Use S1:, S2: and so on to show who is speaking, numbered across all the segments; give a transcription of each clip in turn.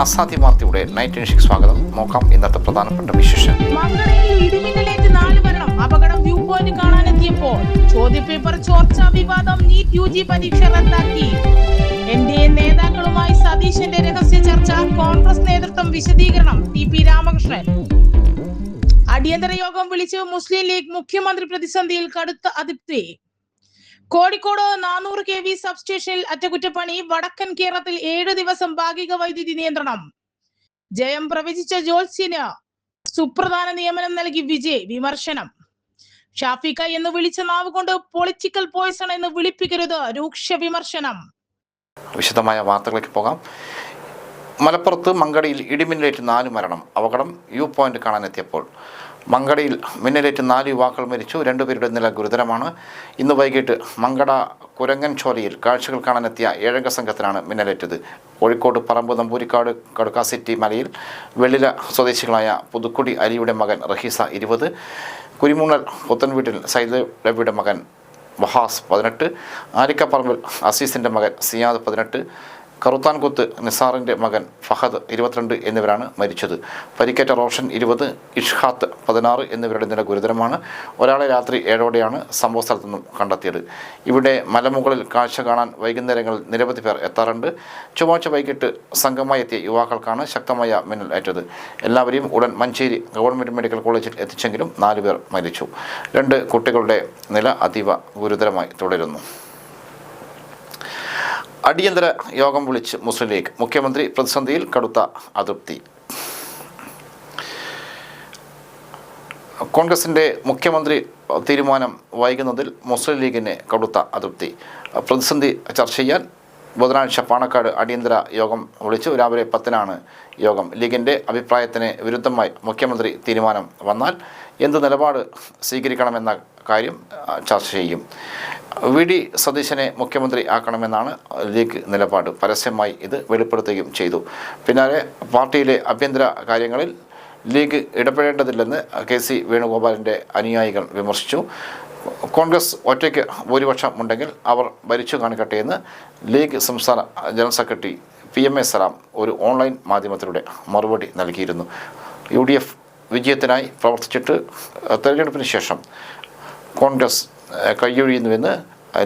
S1: അസാധ്യ വാർത്തയുടെ 96 സ്വാഗതം. നോക്കാം ഇന്നത്തെ പ്രധാനപ്പെട്ട വിശേഷം.
S2: മംഗളയിൽ ഇടിമിന്നലേറ്റ് 4 മരണം. അപകടം വ്യൂ പോയിന്റ് കാണാനെത്തിയപ്പോൾ ചോദ്യപേപ്പർ ചോർച്ചാ വിവാദം. നീറ്റ് UG പരീക്ഷ റദ്ദാക്കി. NDA നേതാക്കളുമായി സതീശന്റെ രഹസ്യ ചർച്ച. കോൺഗ്രസ് നേതൃത്വം വിശദീകരണം. TP രാമകൃഷ്ണൻ. അടിയന്തര യോഗം വിളിച്ച് മുസ്ലിം ലീഗ്. മുഖ്യമന്ത്രി പ്രതിസന്ധിയിൽ കടുത്ത അതൃപ്തി. കോഴിക്കോട് 400 kV സബ്സ്റ്റേഷനിൽ അറ്റകുറ്റപ്പണി. വടക്കൻ കേരളത്തിൽ 7 ദിവസം ഭാഗിക വൈദ്യുതി നിയന്ത്രണം. ജയം പ്രവചിച്ച ജോത്സ്യന് സുപ്രധാന നിയമനം നൽകി വിജയ്. വിമർശനം. ഷാഫിക്ക എന്ന് വിളിച്ച നാവ് കൊണ്ട് പൊളിറ്റിക്കൽ പോയ്സൺ എന്ന് വിളിപ്പിക്കരുത്. രൂക്ഷ വിമർശനം.
S1: വിശദമായ വാർത്തകളിലേക്ക് പോകാം. മലപ്പുറത്ത് മങ്കടയിൽ ഇടിമിന്നലേറ്റ് 4 മരണം. അപകടം വ്യൂ പോയിന്റ് കാണാനെത്തിയപ്പോൾ. മങ്കടയിൽ മിന്നലേറ്റ് 4 യുവാക്കൾ മരിച്ചു. 2 പേരുടെ നില ഗുരുതരമാണ്. ഇന്ന് വൈകിട്ട് മങ്കട കുരങ്ങൻചോലയിൽ കാഴ്ചകൾ കാണാനെത്തിയ 7 അംഗ സംഘത്തിനാണ് മിന്നലേറ്റത്. കോഴിക്കോട് പറമ്പ് നമ്പൂരിക്കാട് കടുക്കാസിറ്റി മലയിൽ വെള്ളില സ്വദേശികളായ പുതുക്കുടി അലിയുടെ മകൻ റഹീസ 20, കുരിമൂന്നൽ പുത്തൻവീട്ടിൽ സൈദ് രവിയുടെ മകൻ വഹാസ് 18, ആരിക്കപ്പറമ്പിൽ അസീസിൻ്റെ മകൻ സിയാദ് 18, കറുത്താൻകുത്ത് നിസാറിൻ്റെ മകൻ ഫഹദ് 22 എന്നിവരാണ് മരിച്ചത്. പരിക്കേറ്റ റോഷൻ 20, ഇഷ്ഹാത്ത് 16 എന്നിവരുടെ നില ഗുരുതരമാണ്. ഒരാളെ രാത്രി 7ഓടെയാണ് സംഭവ സ്ഥലത്തു നിന്നും കണ്ടെത്തിയത്. ഇവിടെ മലമുകളിൽ കാഴ്ച കാണാൻ വൈകുന്നേരങ്ങളിൽ നിരവധി പേർ എത്താറുണ്ട്. ചൊവ്വാഴ്ച വൈകിട്ട് സംഘമായി എത്തിയ യുവാക്കൾക്കാണ് ശക്തമായ മിന്നൽ ഏറ്റത്. എല്ലാവരെയും ഉടൻ മഞ്ചേരി ഗവൺമെൻറ് മെഡിക്കൽ കോളേജിൽ എത്തിച്ചെങ്കിലും 4 പേർ മരിച്ചു. 2 കുട്ടികളുടെ നില അതീവ ഗുരുതരമായി തുടരുന്നു. അടിയന്തര യോഗം വിളിച്ച് മുസ്ലിം ലീഗ്. മുഖ്യമന്ത്രി പ്രതിസന്ധിയിൽ കടുത്ത അതൃപ്തി. കോൺഗ്രസിൻ്റെ മുഖ്യമന്ത്രി തീരുമാനം വൈകുന്നതിൽ മുസ്ലിം ലീഗിന് കടുത്ത അതൃപ്തി. പ്രതിസന്ധി ചർച്ച ചെയ്യാൻ ബുധനാഴ്ച പാണക്കാട് അടിയന്തര യോഗം വിളിച്ചു. രാവിലെ 10-നാണ് യോഗം. ലീഗിൻ്റെ അഭിപ്രായത്തിന് വിരുദ്ധമായി മുഖ്യമന്ത്രി തീരുമാനം വന്നാൽ എന്ത് നിലപാട് സ്വീകരിക്കണമെന്ന കാര്യം ചർച്ച ചെയ്യും. VD സതീശനെ മുഖ്യമന്ത്രി ആക്കണമെന്നാണ് ലീഗ് നിലപാട്. പരസ്യമായി ഇത് വെളിപ്പെടുത്തുകയും ചെയ്തു. പിന്നാലെ പാർട്ടിയിലെ ആഭ്യന്തര കാര്യങ്ങളിൽ ലീഗ് ഇടപെടേണ്ടതില്ലെന്ന് KC വേണുഗോപാലിൻ്റെ അനുയായികൾ വിമർശിച്ചു. കോൺഗ്രസ് ഒറ്റയ്ക്ക് ഭൂരിപക്ഷം ഉണ്ടെങ്കിൽ അവർ ഭരിച്ചു കാണിക്കട്ടെ എന്ന് ലീഗ് സംസ്ഥാന ജനറൽ സെക്രട്ടറി PMA സലാം ഒരു ഓൺലൈൻ മാധ്യമത്തിലൂടെ മറുപടി നൽകിയിരുന്നു. UDF വിജയത്തിനായി പ്രവർത്തിച്ചിട്ട് തെരഞ്ഞെടുപ്പിന് ശേഷം കോൺഗ്രസ് കൈയൊഴിയുന്നുവെന്ന്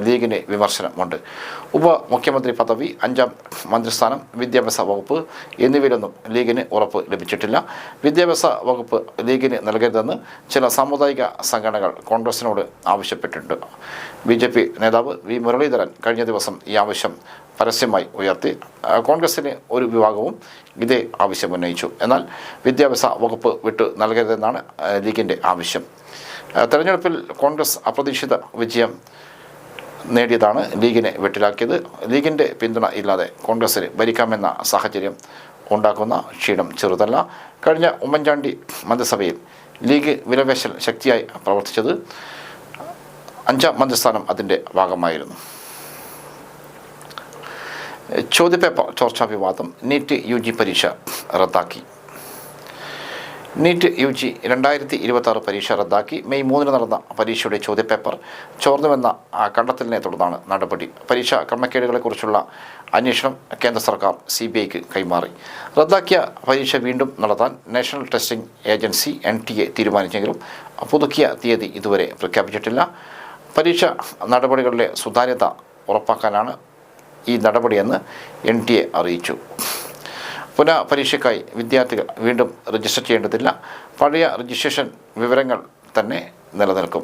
S1: ലീഗിന് വിമർശനമുണ്ട്. ഉപമുഖ്യമന്ത്രി പദവി, 5ാം മന്ത്രിസ്ഥാനം, വിദ്യാഭ്യാസ വകുപ്പ് എന്നിവയിലൊന്നും ലീഗിന് ഉറപ്പ് ലഭിച്ചിട്ടില്ല. വിദ്യാഭ്യാസ വകുപ്പ് ലീഗിന് നൽകരുതെന്ന് ചില സാമുദായിക സംഘടനകൾ കോൺഗ്രസിനോട് ആവശ്യപ്പെട്ടിട്ടുണ്ട്. BJP നേതാവ് V മുരളീധരൻ കഴിഞ്ഞ ദിവസം ഈ ആവശ്യം പരസ്യമായി ഉയർത്തി. കോൺഗ്രസിന് ഒരു വിഭാഗവും ഇതേ ആവശ്യം ഉന്നയിച്ചു. എന്നാൽ വിദ്യാഭ്യാസ വകുപ്പ് വിട്ടു നൽകരുതെന്നാണ് ലീഗിൻ്റെ ആവശ്യം. തെരഞ്ഞെടുപ്പിൽ കോൺഗ്രസ് അപ്രതീക്ഷിത വിജയം നേടിയതാണ് ലീഗിനെ വെട്ടിലാക്കിയത്. ലീഗിൻ്റെ പിന്തുണ ഇല്ലാതെ കോൺഗ്രസിന് ഭരിക്കാമെന്ന സാഹചര്യം ഉണ്ടാക്കുന്ന ക്ഷീണം ചെറുതല്ല. കഴിഞ്ഞ ഉമ്മൻചാണ്ടി മന്ത്രിസഭയിൽ ലീഗ് വിലപേശൽ ശക്തിയായി പ്രവർത്തിച്ചത്. 5ാം മന്ത്രിസ്ഥാനം അതിൻ്റെ ഭാഗമായിരുന്നു. ചോദ്യപേപ്പർ ചോർച്ചാ വിവാദം. നീറ്റ് UG പരീക്ഷ റദ്ദാക്കി. നീറ്റ് UG 2026 പരീക്ഷ റദ്ദാക്കി. മെയ് 3 നടന്ന പരീക്ഷയുടെ ചോദ്യപേപ്പർ ചോർന്നുവെന്ന കണ്ടെത്തലിനെ തുടർന്നാണ് നടപടി. പരീക്ഷാ ക്രമക്കേടുകളെക്കുറിച്ചുള്ള അന്വേഷണം കേന്ദ്ര സർക്കാർ CBIക്ക് കൈമാറി. റദ്ദാക്കിയ പരീക്ഷ വീണ്ടും നടത്താൻ നാഷണൽ ടെസ്റ്റിംഗ് ഏജൻസി NTA തീരുമാനിച്ചെങ്കിലും പുതുക്കിയ തീയതി ഇതുവരെ പ്രഖ്യാപിച്ചിട്ടില്ല. പരീക്ഷ നടപടികളിലെ സുതാര്യത ഉറപ്പാക്കാനാണ് ഈ നടപടിയെന്ന് NTA അറിയിച്ചു. പുനഃപരീക്ഷയ്ക്കായി വിദ്യാർത്ഥികൾ വീണ്ടും രജിസ്റ്റർ ചെയ്യേണ്ടതില്ല. പഴയ രജിസ്ട്രേഷൻ വിവരങ്ങൾ തന്നെ നിലനിൽക്കും.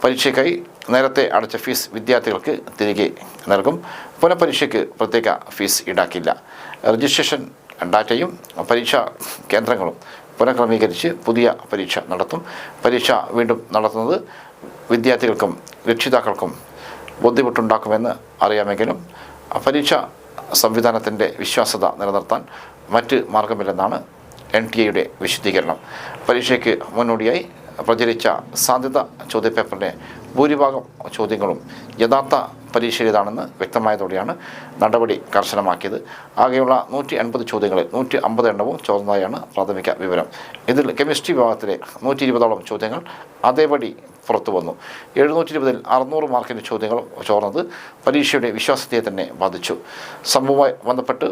S1: പരീക്ഷയ്ക്കായി നേരത്തെ അടച്ച ഫീസ് വിദ്യാർത്ഥികൾക്ക് തിരികെ നൽകും. പുനഃപരീക്ഷയ്ക്ക് പ്രത്യേക ഫീസ് ഈടാക്കില്ല. രജിസ്ട്രേഷൻ ഡാറ്റയും പരീക്ഷാ കേന്ദ്രങ്ങളും പുനഃക്രമീകരിച്ച് പുതിയ പരീക്ഷ നടത്തും. പരീക്ഷ വീണ്ടും നടത്തുന്നത് വിദ്യാർത്ഥികൾക്കും രക്ഷിതാക്കൾക്കും ബുദ്ധിമുട്ടുണ്ടാക്കുമെന്ന് അറിയാമെങ്കിലും പരീക്ഷാ സംവിധാനത്തിൻ്റെ വിശ്വാസ്യത നിലനിർത്താൻ മറ്റ് മാർഗമില്ലെന്നാണ് NTAയുടെ വിശദീകരണം. പരീക്ഷയ്ക്ക് മുന്നോടിയായി പ്രചരിച്ച സാധ്യത ചോദ്യപേപ്പറിൻ്റെ ഭൂരിഭാഗം ചോദ്യങ്ങളും യഥാർത്ഥ പരീക്ഷയിലേതാണെന്ന് വ്യക്തമായതോടെയാണ് നടപടി കർശനമാക്കിയത്. ആകെയുള്ള 150 ചോദ്യങ്ങളിൽ 150 എണ്ണവും ചോർന്നതായാണ് പ്രാഥമിക വിവരം. ഇതിൽ കെമിസ്ട്രി വിഭാഗത്തിലെ 120ഓളം ചോദ്യങ്ങൾ അതേപടി പുറത്തു വന്നു. 720-ൽ 600 മാർക്കിൻ്റെ ചോദ്യങ്ങൾ ചോർന്നത് പരീക്ഷയുടെ വിശ്വാസ്യതയെ തന്നെ ബാധിച്ചു. സംഭവവുമായി ബന്ധപ്പെട്ട്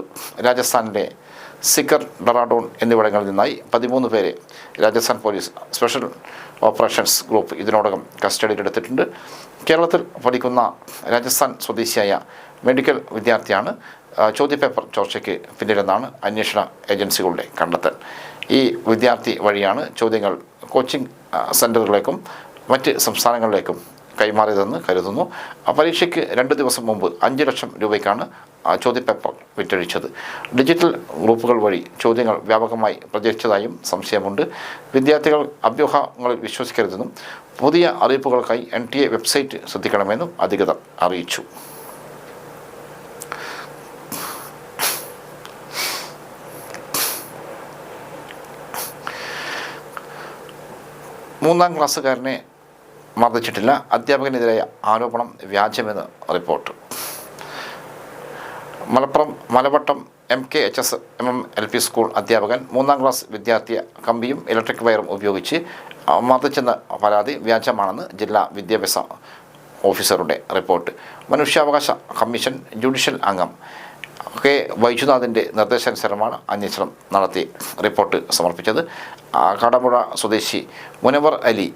S1: രാജസ്ഥാനിലെ സിക്കർ, ഡെറാഡൂൺ എന്നിവിടങ്ങളിൽ നിന്നായി 13 പേരെ Rajasthan police special operations group ഇതിനോടകം കസ്റ്റഡിയിലെടുത്തിട്ടുണ്ട്. കേരളത്തിൽ പഠിക്കുന്ന രാജസ്ഥാൻ സ്വദേശിയായ മെഡിക്കൽ വിദ്യാർത്ഥിയാണ് ചോദ്യപേപ്പർ ചോർച്ചയ്ക്ക് പിന്നിലെന്നാണ് അന്വേഷണ ഏജൻസികളുടെ കണ്ടെത്തൽ. ഈ വിദ്യാർത്ഥി വഴിയാണ് ചോദ്യങ്ങൾ കോച്ചിങ് സെൻ്ററുകളിലേക്കും മറ്റ് സംസ്ഥാനങ്ങളിലേക്കും കൈമാറിയതെന്ന് കരുതുന്നു. പരീക്ഷയ്ക്ക് 2 ദിവസം മുമ്പ് 5 ലക്ഷം രൂപയ്ക്കാണ് ചോദ്യപേപ്പർ വിറ്റഴിച്ചത്. ഡിജിറ്റൽ ഗ്രൂപ്പുകൾ വഴി ചോദ്യങ്ങൾ വ്യാപകമായി പ്രചരിച്ചതായും സംശയമുണ്ട്. വിദ്യാർത്ഥികൾ അഭ്യൂഹങ്ങളിൽ വിശ്വസിക്കരുതെന്നും പുതിയ അറിയിപ്പുകൾക്കായി NTA വെബ്സൈറ്റ് ശ്രദ്ധിക്കണമെന്നും അധികൃതർ അറിയിച്ചു. മൂന്നാം ക്ലാസ്സുകാരനെ മർദ്ദിച്ചിട്ടില്ല, അധ്യാപകനെതിരായ ആരോപണം വ്യാജമെന്ന് report. Malappuram Malavattam MKHSMM LP school അധ്യാപകൻ 3ാം ക്ലാസ് വിദ്യാർത്ഥിയെ കമ്പിയും ഇലക്ട്രിക് വയറും ഉപയോഗിച്ച് മർദ്ദിച്ചെന്ന പരാതി വ്യാജമാണെന്ന് ജില്ലാ വിദ്യാഭ്യാസ ഓഫീസറുടെ റിപ്പോർട്ട്. മനുഷ്യാവകാശ കമ്മീഷൻ ജുഡീഷ്യൽ അംഗം K. വൈദ്യുനാഥിൻ്റെ നിർദ്ദേശാനുസരണമാണ് അന്വേഷണം നടത്തി റിപ്പോർട്ട് സമർപ്പിച്ചത്. കടമ്പുഴ സ്വദേശി മുനവർ അലി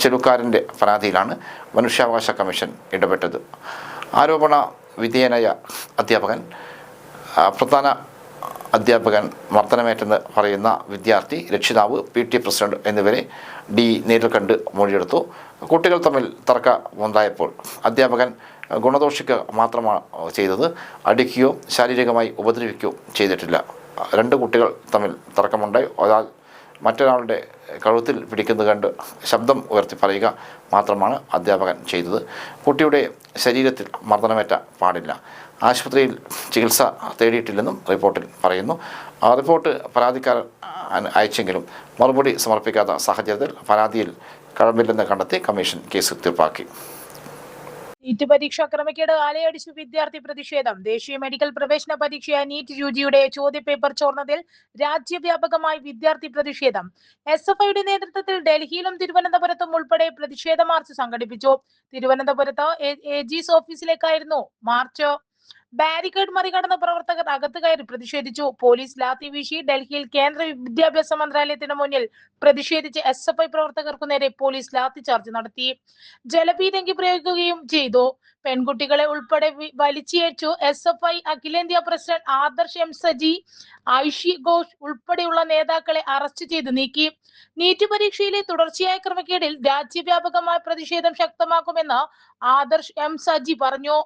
S1: ചെലുക്കാരൻ്റെ പരാതിയിലാണ് മനുഷ്യാവകാശ കമ്മീഷൻ ഇടപെട്ടത്. ആരോപണ വിധേയനായ അധ്യാപകൻ, പ്രധാന അധ്യാപകൻ, മർദ്ദനമേറ്റെന്ന് പറയുന്ന വിദ്യാർത്ഥി, രക്ഷിതാവ്, PT പ്രസിഡന്റ് എന്നിവരെ നേരിൽ കണ്ട് മൊഴിയെടുത്തു. കുട്ടികൾ തമ്മിൽ തർക്കമുണ്ടായപ്പോൾ അധ്യാപകൻ ഗുണദോഷിക്കുക മാത്രമാണ് ചെയ്തത്. അടിക്കുകയോ ശാരീരികമായി ഉപദ്രവിക്കുകയോ ചെയ്തിട്ടില്ല. 2 കുട്ടികൾ തമ്മിൽ തർക്കമുണ്ടായി. ഒരാൾ മറ്റൊരാളുടെ കഴുത്തിൽ പിടിക്കുന്നത് കണ്ട് ശബ്ദം ഉയർത്തി പറയുക മാത്രമാണ് അധ്യാപകൻ ചെയ്തത്. കുട്ടിയുടെ ശരീരത്തിൽ മർദ്ദനമേറ്റ പാടില്ല. ആശുപത്രിയിൽ ചികിത്സ തേടിയിട്ടില്ലെന്നും റിപ്പോർട്ടിൽ പറയുന്നു. റിപ്പോർട്ട് പരാതിക്കാരൻ അയച്ചെങ്കിലും മറുപടി സമർപ്പിക്കാത്ത സാഹചര്യത്തിൽ പരാതിയിൽ കഴമ്പില്ലെന്ന് കണ്ടെത്തി കമ്മീഷൻ കേസ് തീർപ്പാക്കി.
S2: നീറ്റ് പരീക്ഷാ ക്രമക്കേട് ആലയടിച്ചു വിദ്യാർത്ഥി പ്രതിഷേധം. ദേശീയ മെഡിക്കൽ പ്രവേശന പരീക്ഷയായ നീറ്റ് UGയുടെ ചോദ്യപേപ്പർ ചോർന്നതിൽ രാജ്യവ്യാപകമായി വിദ്യാർത്ഥി പ്രതിഷേധം. SFIയുടെ നേതൃത്വത്തിൽ ഡൽഹിയിലും തിരുവനന്തപുരത്തും ഉൾപ്പെടെ പ്രതിഷേധ മാർച്ച് സംഘടിപ്പിച്ചു. തിരുവനന്തപുരത്ത് AG's ഓഫീസിലേക്കായിരുന്നു മാർച്ച്. ബാരിക്കേഡ് മറികടന്ന് പ്രവർത്തകർ അകത്ത് കയറി പ്രതിഷേധിച്ചു. പോലീസ് ലാത്തി വീശി. ഡൽഹിയിൽ കേന്ദ്ര വിദ്യാഭ്യാസ മന്ത്രാലയത്തിന് മുന്നിൽ പ്രതിഷേധിച്ച് SFI പ്രവർത്തകർക്കു നേരെ പോലീസ് ലാത്തി ചാർജ് നടത്തി. ജലപീരങ്കി പ്രയോഗിക്കുകയും ചെയ്തു. പെൺകുട്ടികളെ ഉൾപ്പെടെ വലിച്ചിഴച്ചു. SFI അഖിലേന്ത്യാ പ്രസിഡന്റ് ആദർശ് M. സജി, ഐഷി ഘോഷ് ഉൾപ്പെടെയുള്ള നേതാക്കളെ അറസ്റ്റ് ചെയ്ത് നീക്കി. നീറ്റ് പരീക്ഷയിലെ തുടർച്ചയായ ക്രമക്കേടിൽ രാജ്യവ്യാപകമായ പ്രതിഷേധം ശക്തമാക്കുമെന്ന് ആദർശ് M. സജി പറഞ്ഞു.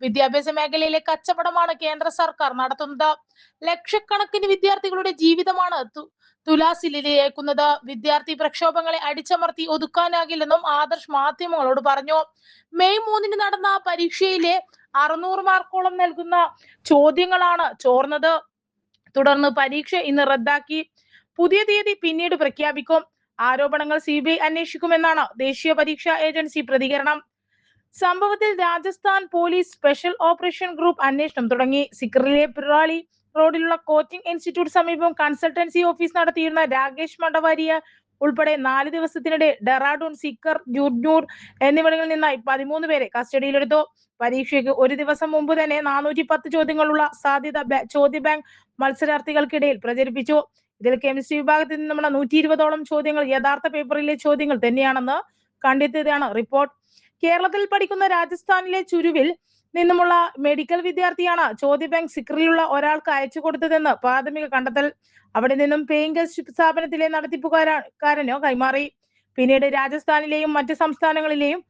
S2: വിദ്യാഭ്യാസ മേഖലയിലെ കച്ചവടമാണ് കേന്ദ്ര സർക്കാർ നടത്തുന്നത്. ലക്ഷക്കണക്കിന് വിദ്യാർത്ഥികളുടെ ജീവിതമാണ് തുലാസിലേക്കുന്നത്. വിദ്യാർത്ഥി പ്രക്ഷോഭങ്ങളെ അടിച്ചമർത്തി ഒതുക്കാനാകില്ലെന്നും ആദർശ് മാധ്യമങ്ങളോട് പറഞ്ഞു. മെയ് 3 നടന്ന പരീക്ഷയിലെ 600 മാർക്കോളം നൽകുന്ന ചോദ്യങ്ങളാണ് ചോർന്നത്. തുടർന്ന് പരീക്ഷ ഇന്ന് റദ്ദാക്കി. പുതിയ തീയതി പിന്നീട് പ്രഖ്യാപിക്കും. ആരോപണങ്ങൾ CBI അന്വേഷിക്കുമെന്നാണ് ദേശീയ പരീക്ഷാ ഏജൻസി പ്രതികരണം. സംഭവത്തിൽ Rajasthan police special operation group അന്വേഷണം തുടങ്ങി. സിക്കറിലെ പിറാളി റോഡിലുള്ള കോച്ചിംഗ് ഇൻസ്റ്റിറ്റ്യൂട്ട് സമീപം കൺസൾട്ടൻസി ഓഫീസ് നടത്തിയിരുന്ന രാകേഷ് മണ്ഡവാരിയ ഉൾപ്പെടെ 4 ദിവസത്തിനിടെ ഡെറാഡൂൺ, സിക്കർ, ജുഡ്നൂർ എന്നിവിടങ്ങളിൽ നിന്നായി 13 പേരെ കസ്റ്റഡിയിലെടുത്തു. പരീക്ഷയ്ക്ക് 1 ദിവസം മുമ്പ് തന്നെ 410 ചോദ്യങ്ങളുള്ള സാധ്യത ചോദ്യ ബാങ്ക് മത്സരാർത്ഥികൾക്കിടയിൽ പ്രചരിപ്പിച്ചു. ഇതിൽ കെമിസ്ട്രി വിഭാഗത്തിൽ നിന്നുമുള്ള 120ഓളം ചോദ്യങ്ങൾ യഥാർത്ഥ പേപ്പറിലെ ചോദ്യങ്ങൾ തന്നെയാണെന്ന് കണ്ടെത്തിയതാണ് റിപ്പോർട്ട്. കേരളത്തിൽ പഠിക്കുന്ന രാജസ്ഥാനിലെ ചുരുവിൽ നിന്നുമുള്ള മെഡിക്കൽ വിദ്യാർത്ഥിയാണ് ചോദ്യ ബാങ്ക് സിക്കറിലുള്ള ഒരാൾക്ക് അയച്ചു കൊടുത്തതെന്ന് പ്രാഥമിക കണ്ടെത്തൽ. അവിടെ നിന്നും പേയിങ് ഗസ്റ്റ് സ്ഥാപനത്തിലെ നടത്തിപ്പുകാരനോ കൈമാറി. പിന്നീട് രാജസ്ഥാനിലെയും മറ്റ് സംസ്ഥാനങ്ങളിലെയും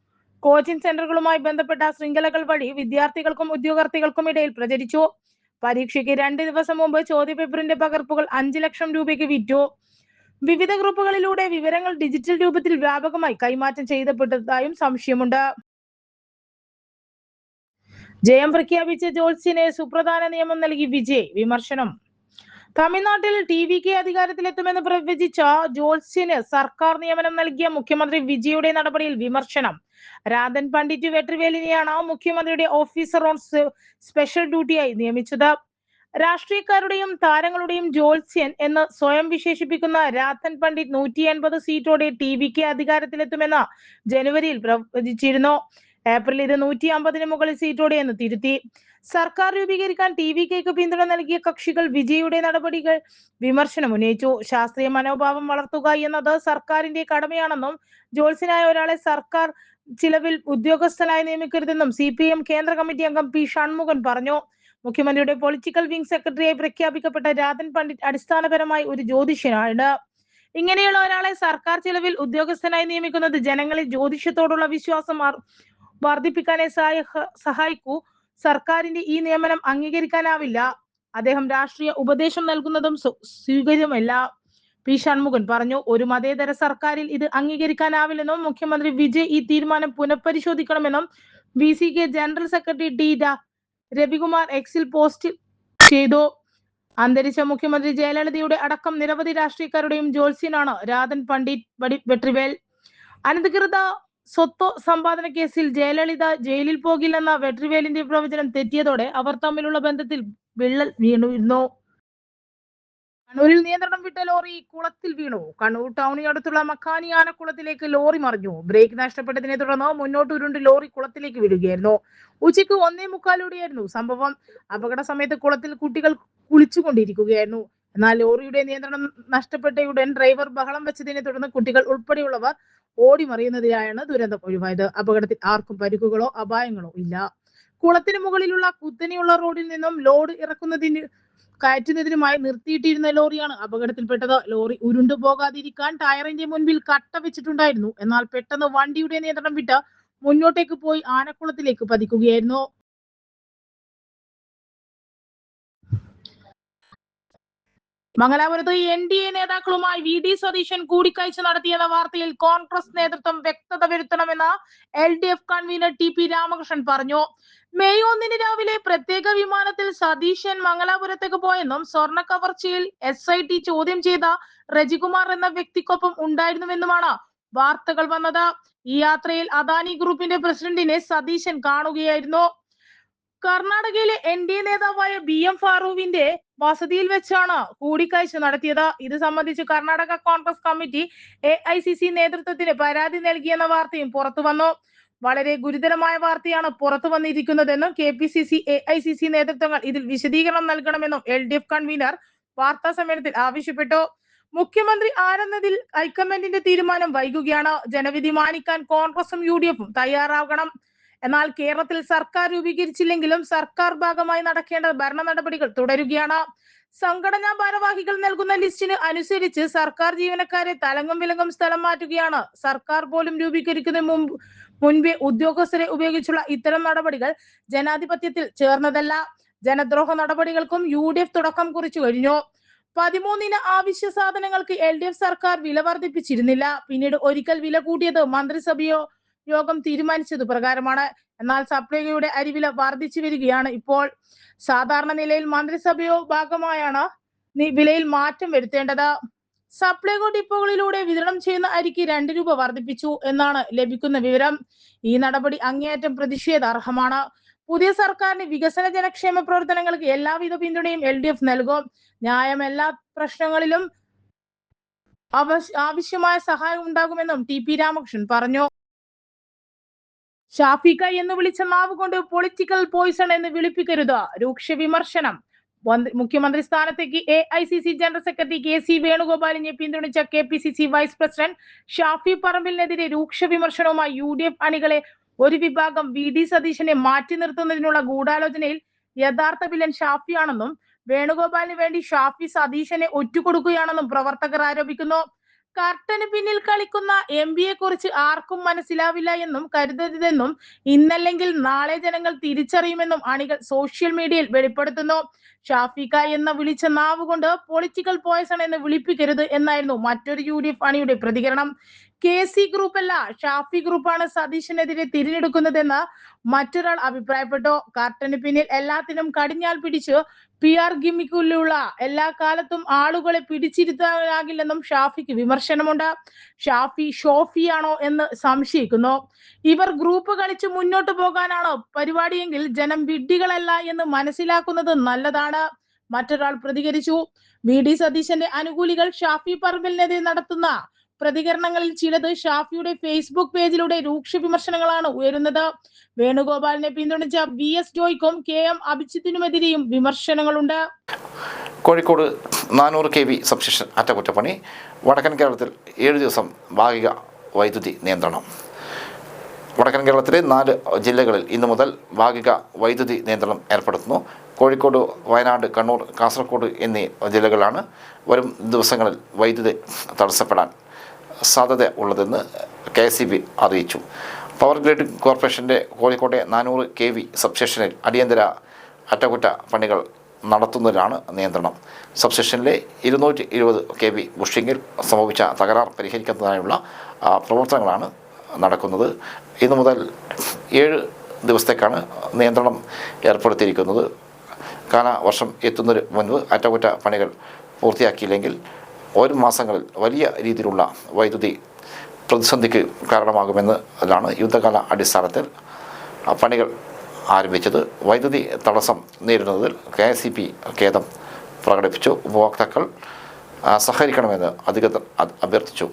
S2: കോച്ചിംഗ് സെന്ററുകളുമായി ബന്ധപ്പെട്ട ശൃംഖലകൾ വഴി വിദ്യാർത്ഥികൾക്കും ഉദ്യോഗാർത്ഥികൾക്കും ഇടയിൽ പ്രചരിച്ചു. പരീക്ഷയ്ക്ക് 2 ദിവസം മുമ്പ് ചോദ്യപേപ്പറിന്റെ പകർപ്പുകൾ 5 ലക്ഷം രൂപയ്ക്ക് വിറ്റു. വിവിധ ഗ്രൂപ്പുകളിലൂടെ വിവരങ്ങൾ ഡിജിറ്റൽ രൂപത്തിൽ വ്യാപകമായി കൈമാറ്റം ചെയ്യപ്പെട്ടതായും സംശയമുണ്ട്. ജയം പ്രഖ്യാപിച്ച ജോത്സ്യന് സുപ്രധാന നിയമം നൽകി വിജയ്. വിമർശനം. തമിഴ്നാട്ടിൽ TVK അധികാരത്തിലെത്തുമെന്ന് പ്രവചിച്ച ജോത്സ്യന് സർക്കാർ നിയമനം നൽകിയ മുഖ്യമന്ത്രി വിജയുടെ നടപടിയിൽ വിമർശനം. രാധൻ പണ്ഡിറ്റ് വെട്രിവേലിനെയാണ് മുഖ്യമന്ത്രിയുടെ ഓഫീസർ ഓൺ സ്പെഷ്യൽ ഡ്യൂട്ടിയായി നിയമിച്ചത്. രാഷ്ട്രീയക്കാരുടെയും താരങ്ങളുടെയും ജോത്സ്യൻ എന്ന് സ്വയം വിശേഷിപ്പിക്കുന്ന രാധൻ പണ്ഡിറ്റ് 180 സീറ്റോടെ TVK അധികാരത്തിലെത്തുമെന്ന് ജനുവരിയിൽ പ്രവചിച്ചിരുന്നു. ഏപ്രിൽ ഇത് 150-ന് മുകളിൽ സീറ്റോടെയെന്ന് തിരുത്തി. സർക്കാർ രൂപീകരിക്കാൻ TVKക്ക് പിന്തുണ നൽകിയ കക്ഷികൾ വിജയുടെ നടപടികൾ വിമർശനം ഉന്നയിച്ചു. ശാസ്ത്രീയ മനോഭാവം വളർത്തുക എന്നത് സർക്കാരിന്റെ കടമയാണെന്നും ജോത്സ്യനായ ഒരാളെ സർക്കാർ ചിലവിൽ ഉദ്യോഗസ്ഥനായി നിയമിക്കരുതെന്നും CPM കേന്ദ്ര കമ്മിറ്റി അംഗം P. ഷൺമുഖൻ പറഞ്ഞു. മുഖ്യമന്ത്രിയുടെ പൊളിറ്റിക്കൽ വിംഗ് സെക്രട്ടറിയായി പ്രഖ്യാപിക്കപ്പെട്ട രാധൻ പണ്ഡിറ്റ് അടിസ്ഥാനപരമായി ഒരു ജ്യോതിഷനാണ്. ഇങ്ങനെയുള്ള ഒരാളെ സർക്കാർ ചിലവിൽ ഉദ്യോഗസ്ഥനായി നിയമിക്കുന്നത് ജനങ്ങളിൽ ജ്യോതിഷത്തോടുള്ള വിശ്വാസം വർദ്ധിപ്പിക്കാനേ സഹായിക്കൂ. സർക്കാരിന്റെ ഈ നിയമനം അംഗീകരിക്കാനാവില്ല. അദ്ദേഹം രാഷ്ട്രീയ ഉപദേശം നൽകുന്നതും സ്വീകാര്യമല്ല. P. ഷൺമുഖൻ പറഞ്ഞു. ഒരു മതേതര സർക്കാരിൽ ഇത് അംഗീകരിക്കാനാവില്ലെന്നും മുഖ്യമന്ത്രി വിജയ് ഈ തീരുമാനം പുനഃപരിശോധിക്കണമെന്നും VCK general secretary T. Ravikumar എക്സിൽ പോസ്റ്റ് ചെയ്തു. അന്തരിച്ച മുഖ്യമന്ത്രി ജയലളിതയുടെ അടക്കം നിരവധി രാഷ്ട്രീയക്കാരുടെയും ജ്യോത്സ്യനാണ് രാധൻ പണ്ഡിറ്റ് വെട്രിവേൽ. അനധികൃത സ്വത്ത് സമ്പാദന കേസിൽ ജയലളിത ജയിലിൽ പോകില്ലെന്ന വെട്രിവേലിന്റെ പ്രവചനം തെറ്റിയതോടെ അവർ തമ്മിലുള്ള ബന്ധത്തിൽ വിള്ളൽ വീണിരുന്നു. കണ്ണൂരിൽ നിയന്ത്രണം വിട്ട ലോറി കുളത്തിൽ വീണു. കണ്ണൂർ ടൗണിനടുത്തുള്ള മക്കാനി ആനക്കുളത്തിലേക്ക് ലോറി മറിഞ്ഞു. ബ്രേക്ക് നഷ്ടപ്പെട്ടതിനെ തുടർന്ന് മുന്നോട്ട് ഉരുണ്ട് ലോറി കുളത്തിലേക്ക് വീഴുകയായിരുന്നു. ഉച്ചയ്ക്ക് 1:45 സംഭവം. അപകട സമയത്ത് കുളത്തിൽ കുട്ടികൾ കുളിച്ചുകൊണ്ടിരിക്കുകയായിരുന്നു. എന്നാൽ ലോറിയുടെ നിയന്ത്രണം നഷ്ടപ്പെട്ടയുടൻ ഡ്രൈവർ ബഹളം വെച്ചതിനെ തുടർന്ന് കുട്ടികൾ ഉൾപ്പെടെയുള്ളവർ ഓടി മറിയുന്നതിനായാണ് ദുരന്തം ഒഴിവായത്. അപകടത്തിൽ ആർക്കും പരിക്കുകളോ അപായങ്ങളോ ഇല്ല. കുളത്തിന് മുകളിലുള്ള കുത്തനെയുള്ള റോഡിൽ നിന്നും ലോഡ് കയറ്റുന്നതിനുമായി നിർത്തിയിട്ടിരുന്ന ലോറിയാണ് അപകടത്തിൽപ്പെട്ടത്. ലോറി ഉരുണ്ടു പോകാതിരിക്കാൻ ടയറിന്റെ മുൻപിൽ കട്ട വെച്ചിട്ടുണ്ടായിരുന്നു. എന്നാൽ പെട്ടെന്ന് വണ്ടിയുടെ നിയന്ത്രണം വിട്ട് മുന്നോട്ടേക്ക് പോയി ആനക്കുളത്തിലേക്ക് പതിക്കുകയായിരുന്നു. മംഗലാപുരത്ത് NDA നേതാക്കളുമായി VD സതീശൻ കൂടിക്കാഴ്ച നടത്തിയെന്ന വാർത്തയിൽ കോൺഗ്രസ് നേതൃത്വം വ്യക്തത വരുത്തണമെന്ന് LDF കൺവീനർ TP രാമകൃഷ്ണൻ പറഞ്ഞു. മെയ് 1 രാവിലെ പ്രത്യേക വിമാനത്തിൽ സതീശൻ മംഗലാപുരത്തേക്ക് പോയെന്നും സ്വർണ്ണ കവർച്ചയിൽ SIT ചോദ്യം ചെയ്ത റജികുമാർ എന്ന വ്യക്തിക്കൊപ്പം ഉണ്ടായിരുന്നുവെന്നുമാണ് വാർത്തകൾ വന്നത്. ഈ യാത്രയിൽ അദാനി ഗ്രൂപ്പിന്റെ പ്രസിഡന്റിനെ സതീശൻ കാണുകയായിരുന്നു. കർണാടകയിലെ NDA നേതാവായ BM ഫാറൂവിന്റെ വസതിയിൽ വെച്ചാണ് കൂടിക്കാഴ്ച നടത്തിയത്. ഇത് സംബന്ധിച്ച് കർണാടക കോൺഗ്രസ് കമ്മിറ്റി AICC നേതൃത്വത്തിന് പരാതി നൽകിയെന്ന വാർത്തയും പുറത്തു വന്നു. വളരെ ഗുരുതരമായ വാർത്തയാണ് പുറത്തു വന്നിരിക്കുന്നതെന്നും KPCC AICC നേതൃത്വങ്ങൾ ഇതിൽ വിശദീകരണം നൽകണമെന്നും LDF കൺവീനർ വാർത്താ സമ്മേളനത്തിൽ ആവശ്യപ്പെട്ടു. മുഖ്യമന്ത്രി ആരെന്നതിൽ ഹൈക്കമാൻഡിന്റെ തീരുമാനം വൈകുകയാണ്. ജനവിധി മാനിക്കാൻ കോൺഗ്രസും UDFും തയ്യാറാകണം. എന്നാൽ കേരളത്തിൽ സർക്കാർ രൂപീകരിച്ചില്ലെങ്കിലും സർക്കാർ ഭാഗമായി നടക്കേണ്ട ഭരണ നടപടികൾ തുടരുകയാണ്. സംഘടനാ ഭാരവാഹികൾ നൽകുന്ന ലിസ്റ്റിന് അനുസരിച്ച് സർക്കാർ ജീവനക്കാരെ തലങ്ങും വിലങ്ങും സ്ഥലം മാറ്റുകയാണ്. സർക്കാർ പോലും രൂപീകരിക്കുന്നതിന് മുൻപേ ഉദ്യോഗസ്ഥരെ ഉപയോഗിച്ചുള്ള ഇത്തരം നടപടികൾ ജനാധിപത്യത്തിൽ ചേർന്നതല്ല. ജനദ്രോഹ നടപടികൾക്കും UDF തുടക്കം കുറിച്ചു കഴിഞ്ഞു. 13-ന് ആവശ്യ സാധനങ്ങൾക്ക് LDF സർക്കാർ വില വർദ്ധിപ്പിച്ചിരുന്നില്ല. പിന്നീട് ഒരിക്കൽ വില കൂട്ടിയത് മന്ത്രിസഭയോ യോഗം തീരുമാനിച്ചത് പ്രകാരമാണ്. എന്നാൽ സപ്ലൈകോയുടെ അരിവില വർദ്ധിച്ചു വരികയാണ്. ഇപ്പോൾ സാധാരണ നിലയിൽ മന്ത്രിസഭയോ ഭാഗമായാണ് വിലയിൽ മാറ്റം വരുത്തേണ്ടത്. സപ്ലൈകോ ഡിപ്പോകളിലൂടെ വിതരണം ചെയ്യുന്ന അരിക്ക് 2 രൂപ വർദ്ധിപ്പിച്ചു എന്നാണ് ലഭിക്കുന്ന വിവരം. ഈ നടപടി അങ്ങേയറ്റം പ്രതിഷേധാർഹമാണ്. പുതിയ സർക്കാരിന് വികസന ജനക്ഷേമ പ്രവർത്തനങ്ങൾക്ക് എല്ലാവിധ പിന്തുണയും LDF നൽകും. ന്യായം എല്ലാ പ്രശ്നങ്ങളിലും ആവശ്യമായ സഹായം ഉണ്ടാകുമെന്നും TP രാമകൃഷ്ണൻ പറഞ്ഞു. ഷാഫിക്ക എന്ന് വിളിച്ച നാവ് കൊണ്ട് പൊളിറ്റിക്കൽ പോയിസൺ എന്ന് വിളിപ്പിക്കരുത്. രൂക്ഷ വിമർശനം. മുഖ്യമന്ത്രി സ്ഥാനത്തേക്ക് AICC ജനറൽ സെക്രട്ടറി KC വേണുഗോപാലിനെ പിന്തുണച്ച KPCC വൈസ് പ്രസിഡന്റ് ഷാഫി പറമ്പിലിനെതിരെ രൂക്ഷ വിമർശനവുമായി UDF അണികളെ ഒരു വിഭാഗം VD സതീശനെ മാറ്റി നിർത്തുന്നതിനുള്ള ഗൂഢാലോചനയിൽ യഥാർത്ഥ വില്ലൻ ഷാഫിയാണെന്നും വേണുഗോപാലിന് വേണ്ടി ഷാഫി സതീശനെ ഒറ്റുകൊടുക്കുകയാണെന്നും പ്രവർത്തകർ ആരോപിക്കുന്നു. കർട്ടന് പിന്നിൽ കളിക്കുന്ന MBയെ കുറിച്ച് ആർക്കും മനസ്സിലാവില്ല എന്നും കരുതരുതെന്നും ഇന്നല്ലെങ്കിൽ നാളെ ജനങ്ങൾ തിരിച്ചറിയുമെന്നും അണികൾ സോഷ്യൽ മീഡിയയിൽ വെളിപ്പെടുത്തുന്നു. ഷാഫിക്ക എന്ന വിളിച്ച നാവ് കൊണ്ട് പൊളിറ്റിക്കൽ പോയ്സൺ എന്ന് വിളിപ്പിക്കരുത് എന്നായിരുന്നു മറ്റൊരു UDF അണിയുടെ പ്രതികരണം. KC ഗ്രൂപ്പല്ല, ഷാഫി ഗ്രൂപ്പാണ് സതീശനെതിരെ തിരഞ്ഞെടുക്കുന്നതെന്ന് മറ്റൊരാൾ അഭിപ്രായപ്പെട്ടു. കർട്ടന് പിന്നിൽ എല്ലാത്തിനും കടിഞ്ഞാൽ പിടിച്ച് PR ഗിമ്മിക്കുള്ള എല്ലാ കാലത്തും ആളുകളെ പിടിച്ചിരുത്താനാകില്ലെന്നും ഷാഫിക്ക് വിമർശനമുണ്ട്. ഷാഫി ഷോഫിയാണോ എന്ന് സംശയിക്കുന്നു. ഇവർ ഗ്രൂപ്പ് കളിച്ച് മുന്നോട്ട് പോകാനാണ് പരിപാടിയെങ്കിൽ ജനം വിഡ്ഢികളല്ല എന്ന് മനസ്സിലാക്കുന്നത് നല്ലതാണ്. മറ്റൊരാൾ പ്രതികരിച്ചു. VD സതീശന്റെ അനുകൂലികൾ ഷാഫി പറമ്പിലിനെതിരെ നടത്തുന്ന പ്രതികരണങ്ങളിൽ ചിലത് ഷാഫിയുടെ ഫേസ്ബുക്ക് പേജിലൂടെ രൂക്ഷ വിമർശനങ്ങളാണ് ഉയരുന്നത്. വേണുഗോപാലിനെ പിന്തുണച്ച VS ജോയ്ക്കും KM അഭിജിത്തിനുമെതിരെയും വിമർശനങ്ങളുണ്ട്.
S1: കോഴിക്കോട് 400 kV സബ്സ്റ്റേഷൻ അറ്റകുറ്റപ്പണി. വടക്കൻ കേരളത്തിൽ 7 ദിവസം ഭാഗിക വൈദ്യുതി നിയന്ത്രണം. വടക്കൻ കേരളത്തിലെ 4 ജില്ലകളിൽ ഇന്നു മുതൽ ഭാഗിക വൈദ്യുതി നിയന്ത്രണം ഏർപ്പെടുത്തുന്നു. കോഴിക്കോട്, വയനാട്, കണ്ണൂർ, കാസർഗോഡ് എന്നീ ജില്ലകളിലാണ് വരും ദിവസങ്ങളിൽ വൈദ്യുതി തടസ്സപ്പെടാൻ സാധ്യത ഉള്ളതെന്ന് KSEB അറിയിച്ചു. പവർ ഗ്രിഡ് കോർപ്പറേഷൻ്റെ കോഴിക്കോട്ടെ 400 kV സബ്സ്റ്റേഷനിൽ അടിയന്തര അറ്റകുറ്റപ്പണികൾ നടത്തുന്നതിനാണ് നിയന്ത്രണം. സബ്സ്റ്റേഷനിലെ 220 kV ബുഷിങ്ങിൽ സംഭവിച്ച തകരാർ പരിഹരിക്കുന്നതിനായുള്ള പ്രവർത്തനങ്ങളാണ് നടക്കുന്നത്. ഇന്നു മുതൽ 7 ദിവസത്തേക്കാണ് നിയന്ത്രണം ഏർപ്പെടുത്തിയിരിക്കുന്നത്. കാലവർഷം എത്തുന്നതിന് മുൻപ് അറ്റകുറ്റപ്പണികൾ പൂർത്തിയാക്കിയില്ലെങ്കിൽ വരും മാസങ്ങളിൽ വലിയ രീതിയിലുള്ള വൈദ്യുതി പ്രതിസന്ധിക്ക് കാരണമാകുമെന്നതാണ് യുദ്ധകാല അടിസ്ഥാനത്തിൽ പണികൾ ആരംഭിച്ചത്. വൈദ്യുതി തടസ്സം നേരിടുന്നതിൽ KSEB ഖേദം പ്രകടിപ്പിച്ചു. ഉപഭോക്താക്കൾ സഹകരിക്കണമെന്ന് അധികൃതർ അഭ്യർത്ഥിച്ചു.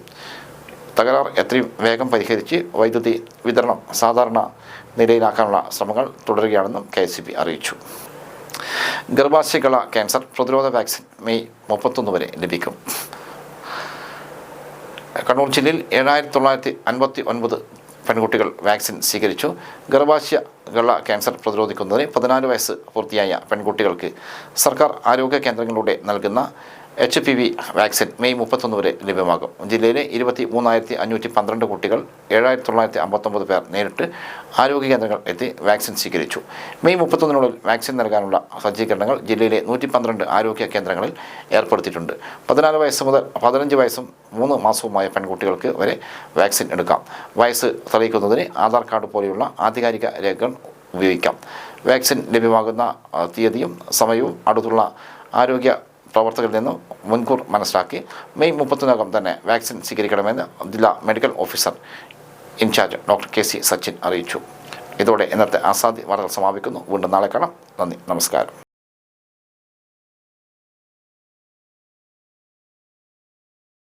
S1: തകരാർ എത്രയും വേഗം പരിഹരിച്ച് വൈദ്യുതി വിതരണം സാധാരണ നിലയിലാക്കാനുള്ള ശ്രമങ്ങൾ തുടരുകയാണെന്നും KSEB അറിയിച്ചു. ഗർഭാശയകള ക്യാൻസർ പ്രതിരോധ വാക്സിൻ മെയ് 31 വരെ ലഭിക്കും. കണ്ണൂർ ജില്ലയിൽ 7959 പെൺകുട്ടികൾ വാക്സിൻ സ്വീകരിച്ചു. ഗർഭാശയകള ക്യാൻസർ പ്രതിരോധിക്കുന്നതിന് 14 വയസ്സ് പൂർത്തിയായ പെൺകുട്ടികൾക്ക് സർക്കാർ ആരോഗ്യ കേന്ദ്രങ്ങളിലൂടെ നൽകുന്ന HPV വാക്സിൻ മെയ് 31 വരെ ലഭ്യമാകും. ജില്ലയിലെ 23,512 കുട്ടികൾ 7,959 പേർ നേരിട്ട് ആരോഗ്യ കേന്ദ്രങ്ങൾ എത്തി വാക്സിൻ സ്വീകരിച്ചു. മെയ് 31 വാക്സിൻ നൽകാനുള്ള സജ്ജീകരണങ്ങൾ ജില്ലയിലെ 112 ആരോഗ്യ കേന്ദ്രങ്ങളിൽ ഏർപ്പെടുത്തിയിട്ടുണ്ട്. 14 വയസ്സ് മുതൽ 15 വയസ്സും 3 മാസവുമായ പെൺകുട്ടികൾക്ക് വരെ വാക്സിൻ എടുക്കാം. വയസ്സ് തെളിയിക്കുന്നതിന് ആധാർ കാർഡ് പോലെയുള്ള ആധികാരിക രേഖകൾ ഉപയോഗിക്കാം. വാക്സിൻ ലഭ്യമാകുന്ന തീയതിയും സമയവും അടുത്തുള്ള ആരോഗ്യ പ്രവർത്തകരിൽ നിന്നും മുൻകൂർ മനസ്സിലാക്കി മെയ് 30 തന്നെ വാക്സിൻ സ്വീകരിക്കണമെന്ന് ജില്ലാ medical officer in charge doctor KC Sachin അറിയിച്ചു. ഇതോടെ ഇന്നത്തെ ആസാദി വാർത്തകൾ സമാപിക്കുന്നു. വീണ്ടും നാളെ കാണാം. നന്ദി, നമസ്കാരം.